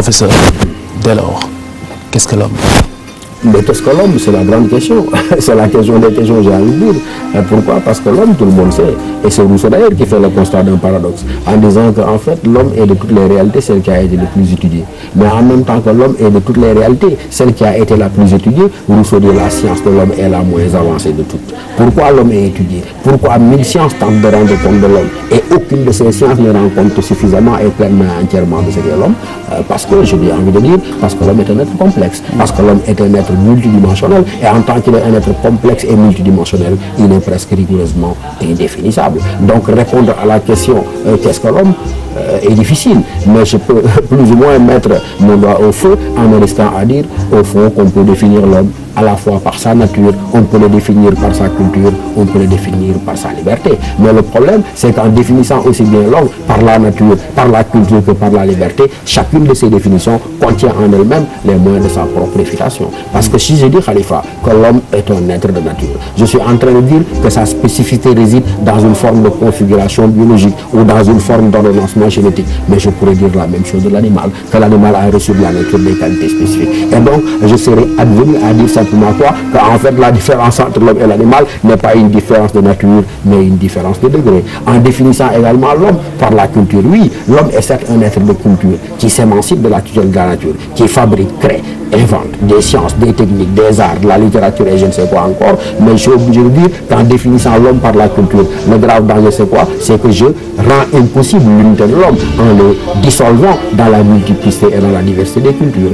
Professeur, dès lors, qu'est-ce que l'homme? Mais qu'est-ce que l'homme? C'est la grande question. C'est la question des questions, j'ai envie de dire. Pourquoi? Parce que l'homme, tout le monde sait. Et c'est Rousseau d'ailleurs qui fait le constat d'un paradoxe, en disant qu'en fait, l'homme est de toutes les réalités celle qui a été le plus étudiée. Mais en même temps que l'homme est de toutes les réalités celle qui a été la plus étudiée, Rousseau dit la science de l'homme est la moins avancée de toutes. Pourquoi l'homme est étudié? Pourquoi 1000 sciences tentent de rendre compte de l'homme et aucune de ces sciences ne rend compte suffisamment et pleinement entièrement de ce qu'est l'homme? Parce que, j'ai envie de dire, parce que l'homme est un être complexe, parce que l'homme est un être multidimensionnel, et en tant qu'il est un être complexe et multidimensionnel, il est presque rigoureusement indéfinissable. Donc répondre à la question qu'est-ce que l'homme est difficile, mais je peux plus ou moins mettre mon doigt au feu en me restant à dire au fond qu'on peut définir l'homme à la fois par sa nature, on peut le définir par sa culture, on peut le définir par sa liberté. Mais le problème, c'est qu'en définissant aussi bien l'homme par la nature, par la culture que par la liberté, chacune de ces définitions contient en elle-même les moyens de sa propre réfutation. Parce que si je dis, Khalifa, que l'homme est un être de nature, je suis en train de dire que sa spécificité réside dans une forme de configuration biologique ou dans une forme d'ordonnancement génétique. Mais je pourrais dire la même chose de l'animal, que l'animal a reçu de la nature des qualités spécifiques. Et donc, je serais advenu à dire simplement quoi? Qu'en fait, la différence entre l'homme et l'animal n'est pas une différence de nature, mais une différence de degré. En définissant également l'homme par la culture, oui, l'homme est certes un être de culture qui s'émancipe de la tutelle de la nature, qui fabrique, crée, invente des sciences, des techniques, des arts, de la littérature et je ne sais quoi encore, mais je suis obligé de dire qu'en définissant l'homme par la culture, le grave danger c'est quoi? C'est que je rends impossible l'unité de l'homme en le dissolvant dans la multiplicité et dans la diversité des cultures.